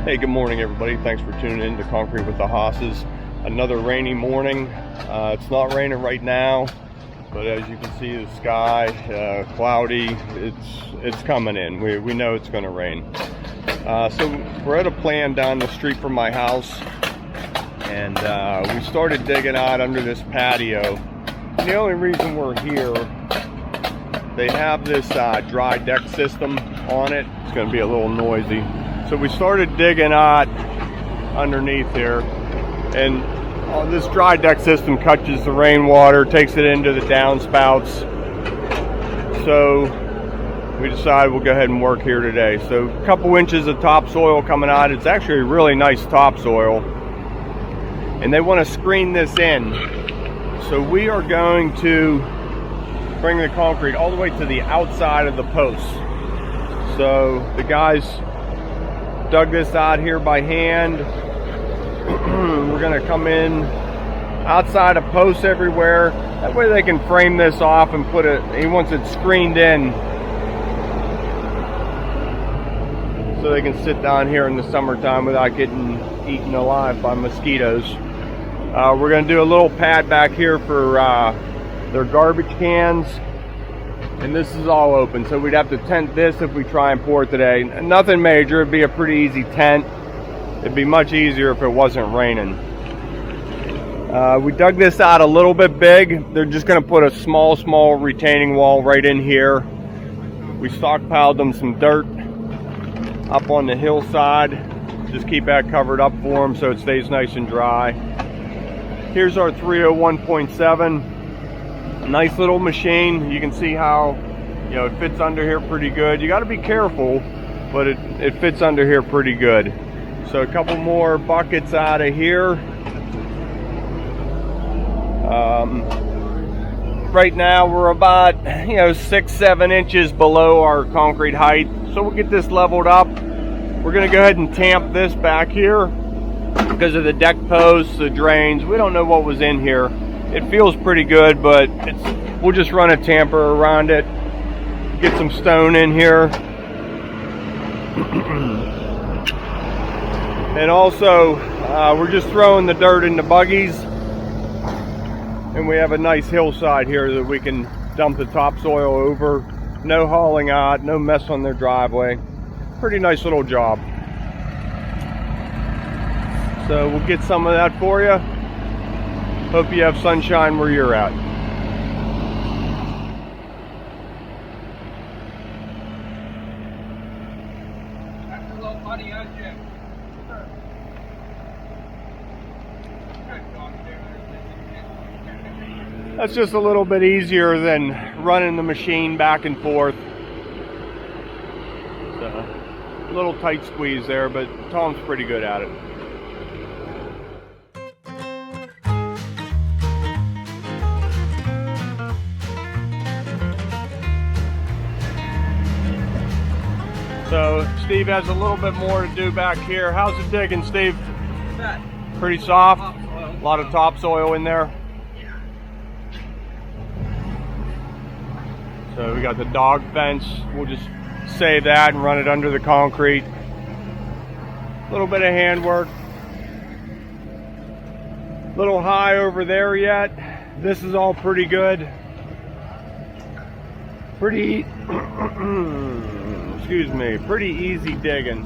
Hey, good morning everybody. Thanks for tuning in to Concrete with the Hosses. Another rainy morning. It's not raining right now, but as you can see, the sky cloudy. It's coming in. We know it's going to rain. So we're at a plant down the street from my house, and we started digging out under this patio. And the only reason we're here, they have this dry deck system on it. It's going to be a little noisy. So we started digging out underneath here, and this dry deck system catches the rainwater, takes it into the downspouts. So we decided we'll go ahead and work here today. So a couple inches of topsoil coming out. It's actually a really nice topsoil, and they want to screen this in. So we are going to bring the concrete all the way to the outside of the posts. So the guys dug this out here by hand. We're going to come in outside of posts everywhere. That way they can frame this off and put it, he wants it screened in so they can sit down here in the summertime without getting eaten alive by mosquitoes. We're going to do a little pad back here for their garbage cans. And this is all open, so we'd have to tent this if we try and pour it today. Nothing major, it'd be a pretty easy tent. It'd be much easier if it wasn't raining. We dug this out a little bit big. They're just gonna put a small retaining wall right in here. We stockpiled them some dirt up on the hillside. Just keep that covered up for them so it stays nice and dry. Here's our 301.7. Nice little machine. You can see how, you know, it fits under here pretty good. You got to be careful, but it fits under here pretty good. So a couple more buckets out of here. Right now we're about 6-7 inches below our concrete height, so we'll get this leveled up. We're going to go ahead and tamp this back here because of the deck posts, the drains. We don't know what was in here. It feels pretty good, but we'll just run a tamper around it, get some stone in here. And also, we're just throwing the dirt in the buggies. And we have a nice hillside here that we can dump the topsoil over. No hauling out, no mess on their driveway. Pretty nice little job. So we'll get some of that for you. Hope you have sunshine where you're at. That's just a little bit easier than running the machine back and forth. It's a little tight squeeze there, but Tom's pretty good at it. So Steve has a little bit more to do back here. How's it digging, Steve? Pretty soft? A lot of topsoil in there. So we got the dog fence. We'll just save that and run it under the concrete. A little bit of handwork. A little high over there yet. This is all pretty good. Pretty excuse me, pretty easy digging.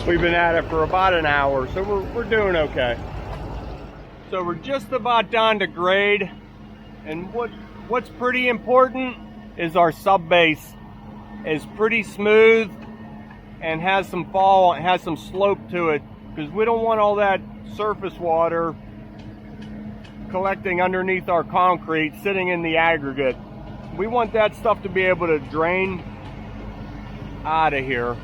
We've been at it for about an hour, so we're doing okay. So we're just about done to grade, and what's pretty important is our sub base is pretty smooth and has some fall, it has some slope to it, because we don't want all that surface water collecting underneath our concrete, sitting in the aggregate. We want that stuff to be able to drain out of here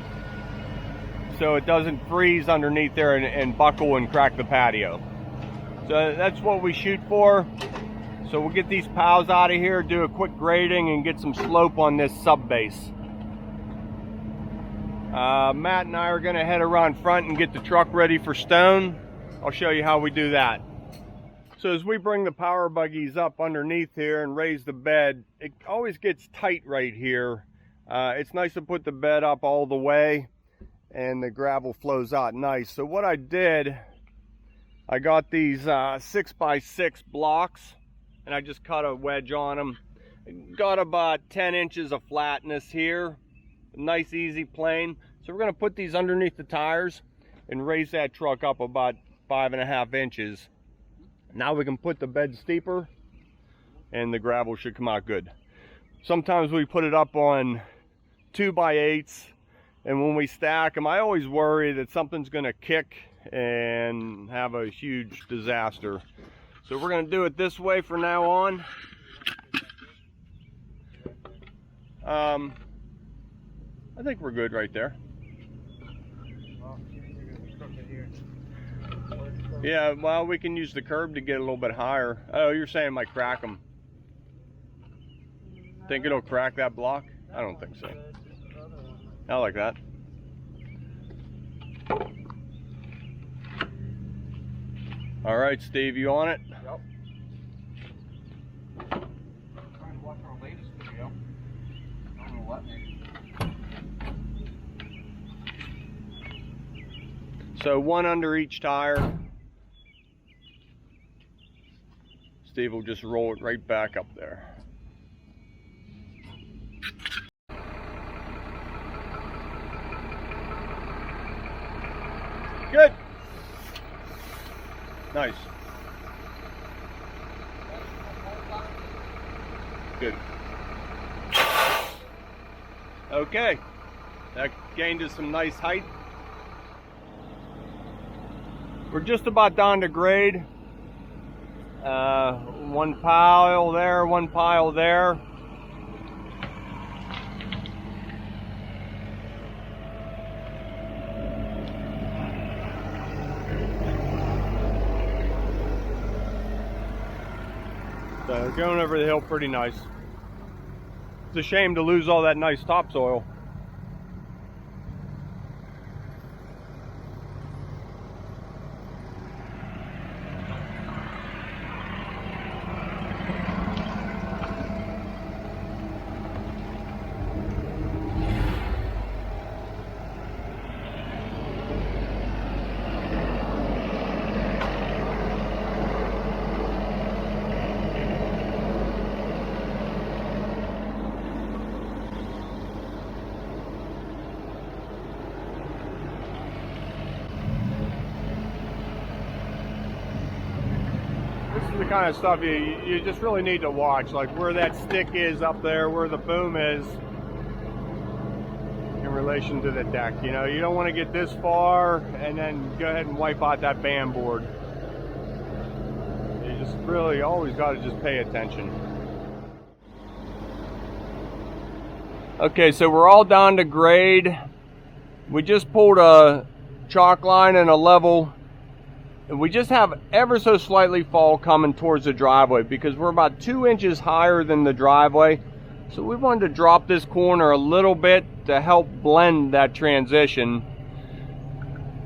so it doesn't freeze underneath there and buckle and crack the patio. So that's what we shoot for. So we'll get these piles out of here, do a quick grading, and get some slope on this sub base. Matt and I are gonna head around front and get the truck ready for stone. I'll show you how we do that. So as we bring the power buggies up underneath here and raise the bed, it always gets tight right here It's nice to put the bed up all the way and the gravel flows out nice. So what I did, I got these 6x6 blocks and I just cut a wedge on them. Got about 10 inches of flatness here. Nice easy plane. So we're going to put these underneath the tires and raise that truck up about 5.5 inches. Now we can put the bed steeper and the gravel should come out good. Sometimes we put it up on 2x8s, and when we stack them, I always worry that something's going to kick and have a huge disaster. So we're going to do it this way from now on. I think we're good right there. Yeah, well, we can use the curb to get a little bit higher. Oh, you're saying it might crack them. Think it'll crack that block? I don't think so. I like that. All right, Steve, you on it? Yep. I'm trying to watch our latest video. I don't know what, maybe. So one under each tire. Steve will just roll it right back up there. Good. Nice. Good. Okay. That gained us some nice height. We're just about down to grade. One pile there, one pile there. So going over the hill pretty nice. It's a shame to lose all that nice topsoil. This is the kind of stuff you just really need to watch, like where that stick is up there, where the boom is in relation to the deck. You know, you don't want to get this far and then go ahead and wipe out that band board. You just really always got to just pay attention. Okay, so we're all down to grade. We just pulled a chalk line and a level. And we just have ever so slightly fall coming towards the driveway because we're about 2 inches higher than the driveway. So we wanted to drop this corner a little bit to help blend that transition.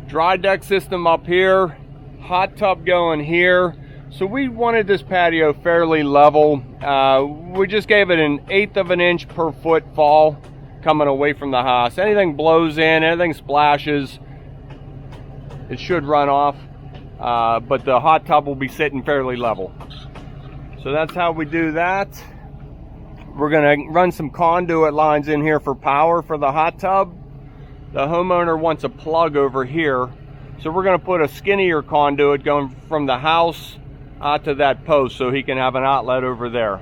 Dry deck system up here, hot tub going here. So we wanted this patio fairly level. We just gave it an 1/8 of an inch per foot fall coming away from the house. Anything blows in, anything splashes, it should run off. But the hot tub will be sitting fairly level. So that's how we do that. We're going to run some conduit lines in here for power for the hot tub. The homeowner wants a plug over here. So we're going to put a skinnier conduit going from the house out to that post so he can have an outlet over there.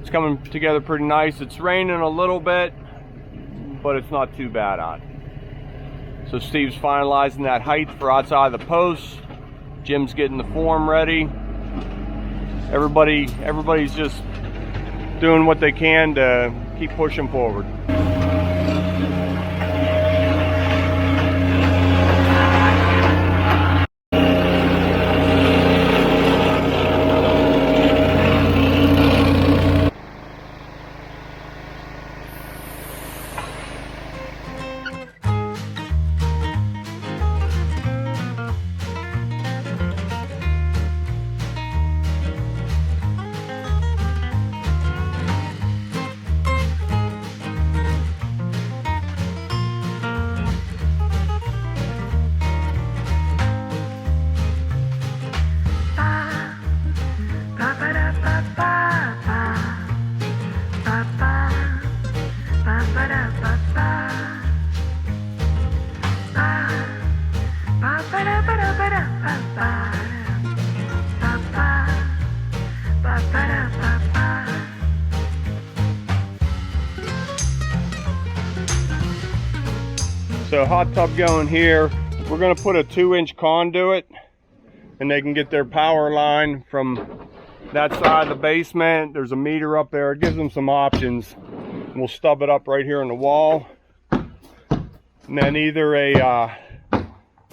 It's coming together pretty nice. It's raining a little bit, but it's not too bad out. So Steve's finalizing that height for outside the posts. Jim's getting the form ready. Everybody's just doing what they can to keep pushing forward. So hot tub going here. We're gonna put a 2-inch conduit, and they can get their power line from that side of the basement. There's a meter up there. It gives them some options. We'll stub it up right here in the wall. And then either a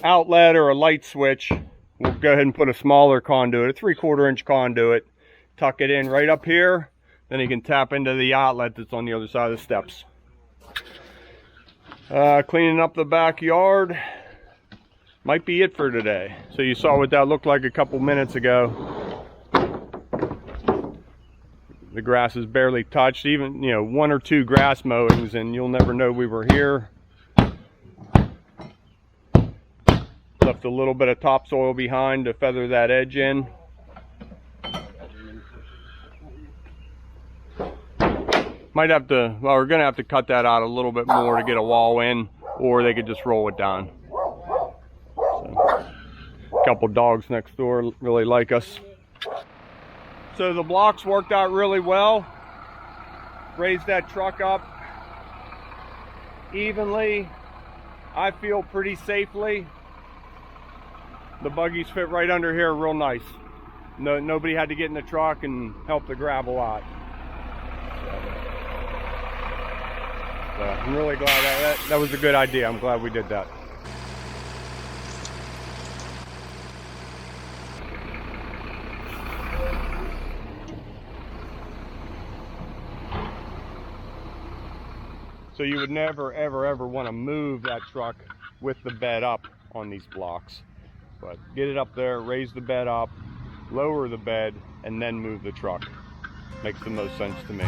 outlet or a light switch. We'll go ahead and put a smaller conduit, a 3/4 inch conduit, tuck it in right up here. Then you can tap into the outlet that's on the other side of the steps. Cleaning up the backyard might be it for today. So you saw what that looked like a couple minutes ago. The grass is barely touched, even 1 or 2 grass mowings, and you'll never know we were here. Left a little bit of topsoil behind to feather that edge in. Might have to, well, we're gonna have to cut that out a little bit more to get a wall in, or they could just roll it down. So, a couple dogs next door really like us. So the blocks worked out really well. Raised that truck up evenly. I feel pretty safely. The buggies fit right under here real nice. Nobody had to get in the truck and help the gravel out. So I'm really glad that was a good idea. I'm glad we did that. So you would never, ever, ever want to move that truck with the bed up on these blocks. But get it up there, raise the bed up, lower the bed, and then move the truck. Makes the most sense to me.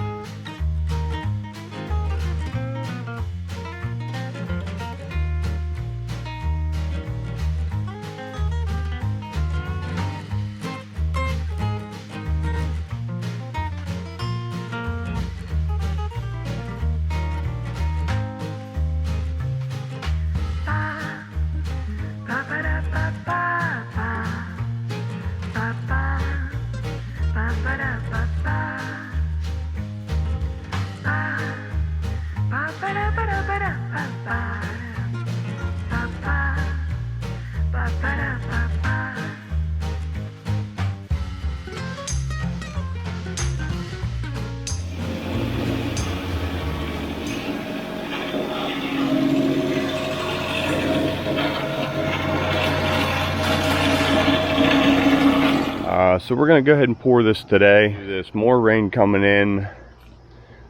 So we're going to go ahead and pour this today. There's more rain coming in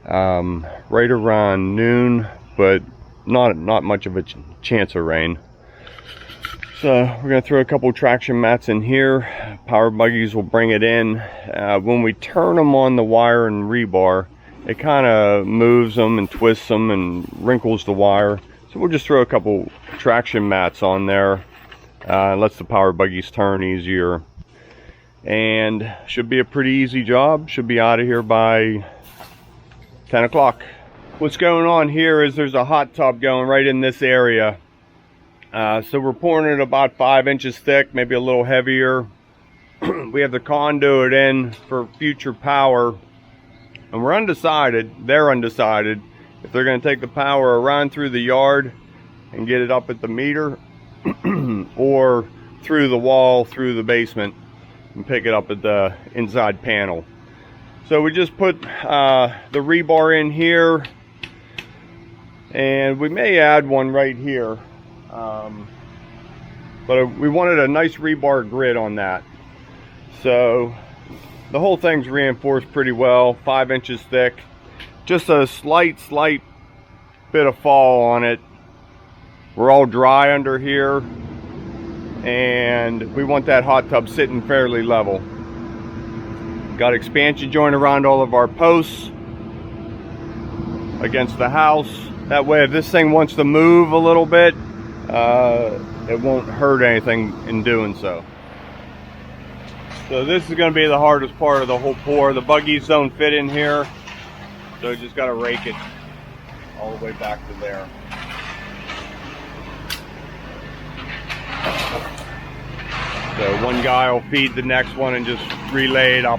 right around noon, but not much of a chance of rain. So we're going to throw a couple traction mats in here. Power buggies will bring it in. When we turn them on the wire and rebar, it kind of moves them and twists them and wrinkles the wire. So we'll just throw a couple traction mats on there. Lets the power buggies turn easier. And should be a pretty easy job. Should be out of here by 10 o'clock. What's going on here is there's a hot tub going right in this area. So we're pouring it about 5 inches thick, maybe a little heavier. We have the conduit in for future power. And we're undecided, they're undecided, if they're going to take the power around through the yard and get it up at the meter or through the wall, through the basement, and pick it up at the inside panel. So we just put the rebar in here, and we may add one right here, but we wanted a nice rebar grid on that. So the whole thing's reinforced pretty well, 5 inches thick, just a slight bit of fall on it. We're all dry under here, and we want that hot tub sitting fairly level. Got expansion joint around all of our posts against the house. That way if this thing wants to move a little bit, it won't hurt anything in doing so. So this is going to be the hardest part of the whole pour. The buggies don't fit in here, so you just got to rake it all the way back to there. So one guy will feed the next one and just relay it up.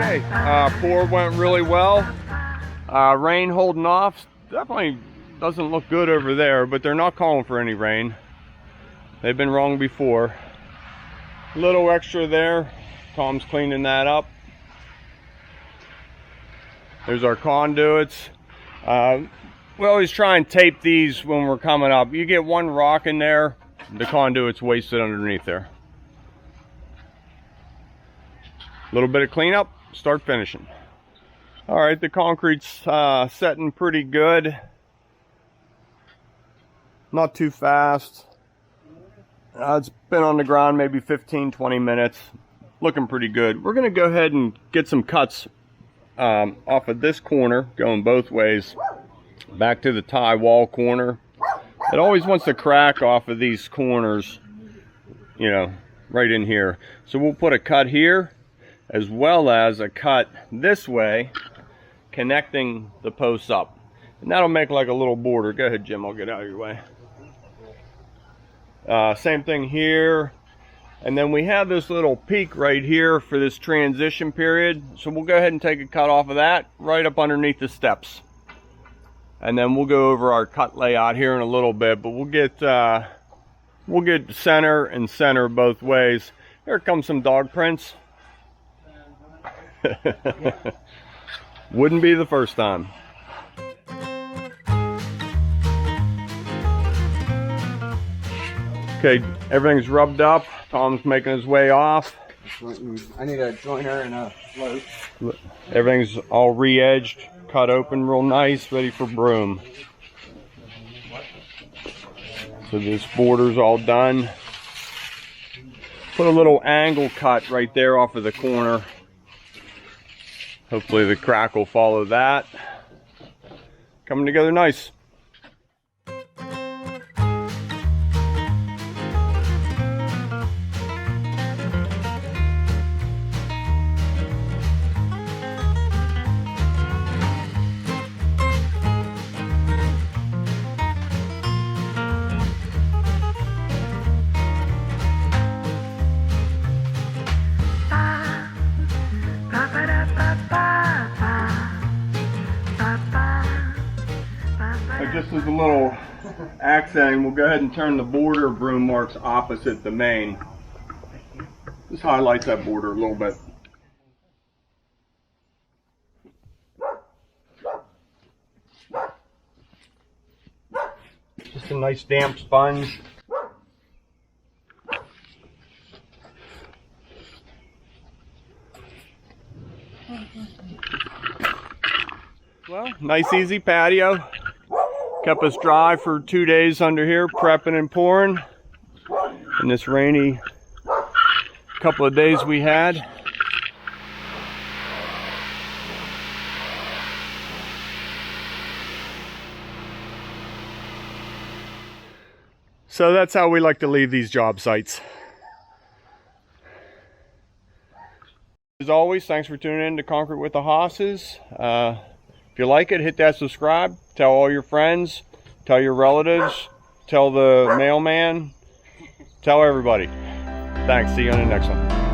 Okay, pour went really well. Rain holding off. Definitely doesn't look good over there, but they're not calling for any rain. They've been wrong before. A little extra there. Tom's cleaning that up. There's our conduits. We always try and tape these when we're coming up. You get one rock in there, the conduit's wasted underneath there. A little bit of cleanup, start finishing. All right, the concrete's setting pretty good. Not too fast. It's been on the ground maybe 15-20 minutes. Looking pretty good. We're gonna go ahead and get some cuts off of this corner, going both ways, back to the tie wall corner. It always wants to crack off of these corners, you know, right in here. So we'll put a cut here, as well as a cut this way, connecting the posts up. And that'll make like a little border. Go ahead, Jim, I'll get out of your way. Same thing here. And then we have this little peak right here for this transition period. So we'll go ahead and take a cut off of that right up underneath the steps. And then we'll go over our cut layout here in a little bit, but we'll get center and center both ways. Here comes some dog prints. Wouldn't be the first time. Okay, everything's rubbed up. Tom's making his way off. I need a joiner and a float. Everything's all re-edged, cut open real nice, ready for broom. So this border's all done. Put a little angle cut right there off of the corner. Hopefully the crack will follow that. Coming together nice. Just as a little accenting, we'll go ahead and turn the border broom marks opposite the main. Just highlights that border a little bit. Some nice damp sponge. Well, nice easy patio. Kept us dry for 2 days under here, prepping and pouring. In this rainy couple of days we had. So that's how we like to leave these job sites. As always, thanks for tuning in to Concrete with the Hosses. If you like it, hit that subscribe. Tell all your friends. Tell your relatives. Tell the mailman. Tell everybody. Thanks. See you on the next one.